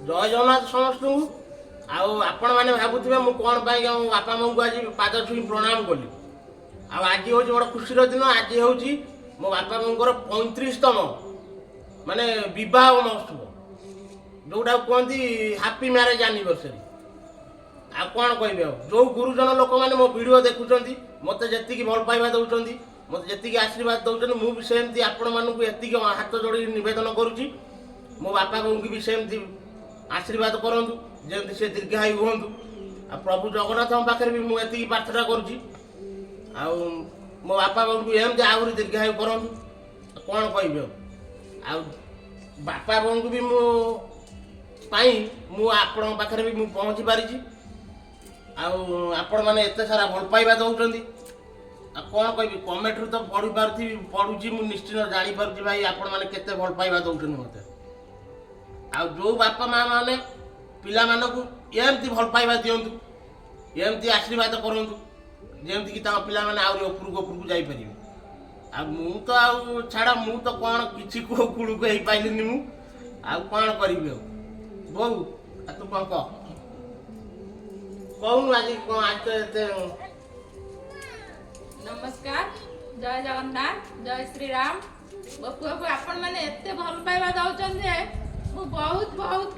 जय जगन्नाथ समस्त आपण मैंने भावुवे मुझे कौन बापा माँ को आज पाद छुई प्रणाम कली आज हूँ बड़ा खुशी दिन आज हूँ मो बापा माँ 35तम माने विवाह महोत्सव जोटा कहती हैप्पी मैरेज एनिवर्सरी आ कौन कह जो गुरुजन लोक मैंने मो वीडियो देखुं मत जी भल पाइबा दौरान मत जी आशीर्वाद दौरान मुझे सेमती आपण मानक ये हाथ जोड़ी नवेदन करुच्ची मो बापा बोऊ की भी सेमती आशीर्वाद करतु जमी से दीर्घायु हूँ आ प्रभु जगन्नाथ पाखे भी मुझे प्रार्थना करुच्ची मो बापा बोऊ को एमती आहरी दीर्घायु करतु कौन कह बापा बोऊ को भी आपण पाखे भी पहुँची पारी आपण मैंने एत सारा भल पाइबा दौरान कौन कह कमेंट रू तो पढ़ी पार्थी पढ़ुची मुझे निश्चित जापी भाई आपण मैंने केते भल पाइबा दौरान मत आ जो बापा माँ मैंने पिला मानू एमती भल पाइबा दिंतु एमती आशीर्वाद करूँ जमती कि पिला मैंने आहरी उपरकू जापर आ मु तो आ छाड़ा मु तो कौन किसी कूड़ को हो पाइलिनी मु आ कौन करी बो तू कौन कहूँ आज कौन आज तो नमस्कार जय जगन्नाथ जय श्री राम मो पुआ को आपण मैंने एते भल पाइबा दौरान जे मु बहुत बहुत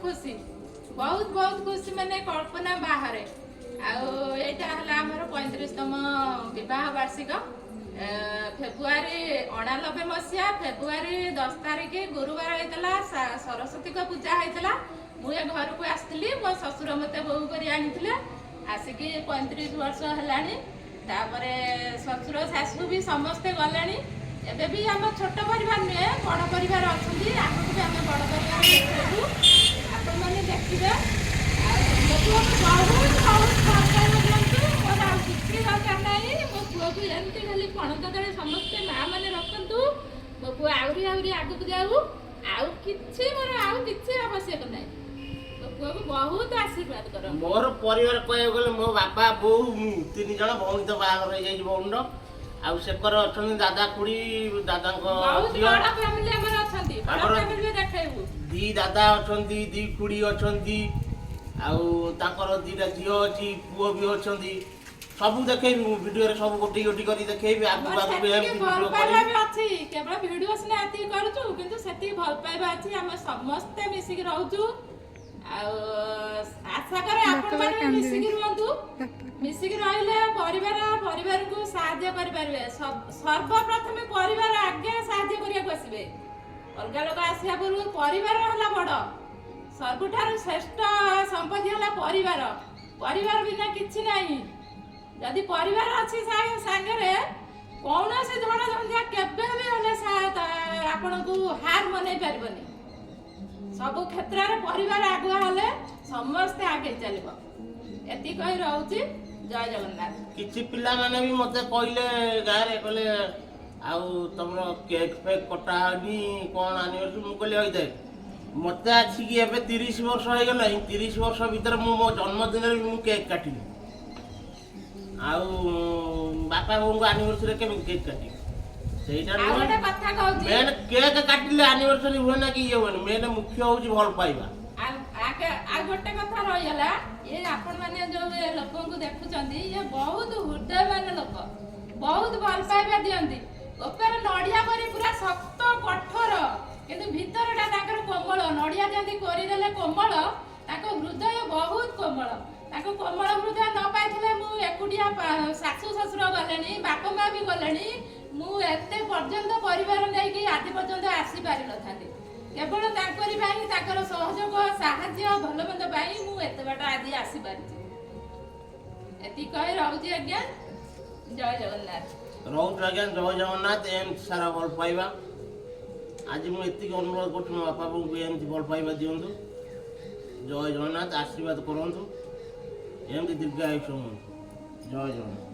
खुशी मैंने कल्पना बाहर आईटा है आमर 35तम विवाह वार्षिक फेब्रुआरी 89 मसीहा फेब्रुआरी 10 तारिख गुरुवार होता सरस्वती को पूजा होता मुझे घर को आसती मो ससुर मत बोहू कर आसिकी 35 वर्ष है ससुर शाशु भी समस्ते गले एबे भी आम छोट परिवार नुहे बड़ परिवार अच्छी आगे भी आम बड़ परिवार देखू आपण मैंने देखिए बहुत बहुत भल पाइबा दिंतु मोर आ किसी दरकार नहीं मो पुआ को एमती खाली पणत तले समस्ते माँ मैंने रखु मो पुआ आहरी आहरी आगक जाऊ आउ किसी मोर आउ किसी आवश्यक नहीं मो पुआ को बहुत आशीर्वाद कर मोर परिवार कह गले मो बापा बोऊ तीन जन भौणी तो बाहर हो भौणी आउ सेकर अच्छा दादा खुड़ी दादा दी दादा अच्छा दी खुड़ी अच्छा आउर दीटा झी अच्छी पुओ भी अच्छा सब देखे वीडियो रे सब गोटी गोटी कर देखे केवल वीडियो भल पाइबा अच्छी आम समस्ते मिसिक रहूँ आशा करे आपण माने मिसिक रहतु मिसिक रहिले परिवार को साहाय्य करि परबे सर्वप्रथम परिवार आगे साहाय्य करिया बसिबे अलग लोक आसिया पूर्व परिवार हला बड़ सबुठार श्रेष्ठ संपत्ति हला परिवार बिना किछि नाही यदि परिवार अछि संगे कौन से झड़ा झंझा केबे भी हले आपण को हार मनै परबनी सब क्षेत्र में परिवार आगुआ हेले समस्ते आगे चलो एति कही रहउची जय जगन्नाथ किछि पिला माने भी मते कहले गाय रे कहले आउ तमरो केक फेक कटा हनी कोन एनिवर्सरी मु कहले होई दे मते आछि कि एबे 30 वर्ष हो गेलै 30 वर्ष भीतर मो जन्मदिन रे मु केक काटिनी आउ बापा को एनिवर्सरी के केक काटी सेटा गोटे कथा कहउची मेन केक काटिले एनिवर्सरी हुए ना कि ये हुए मेन मुख्य होउची भल पाइबा आ गोटे कथा रही गला ये आपण माने जो लोक को देखुचंदी ये बहुत हृदयवान लोक बहुत भल पाइबा दियंती ऊपर नडिया परी पूरा शक्त कठोर किंतु भीतरटा ताकर कोमल नडिया जंती करि देले कोमल ताको हृदय बहुत कोमल ताको कोमल हृदय न पाइथिले मु एकुडिया सासु ससुर गलेनी बाप माँ भी गलेनी मु एते पर्यंत परिवार नै कि आदि पर्यंत आसी पारि नथांती केवल ताकरी भाई ताकर सहयोग साहाय्य भल मंद पाई मु एते बाटा आदि आसी पारि एति कहि रहउची आज्ञा जय जगन्नाथ रहउची आज्ञा जय जगन्नाथ एम सारा भल पाइबा आज मु एति अनुरोध करछु मो बापा को एम भल पाइबा दियंतु जय जगन्नाथ आशीर्वाद करंतु एम दीर्घायुष्य जय जगन्नाथ।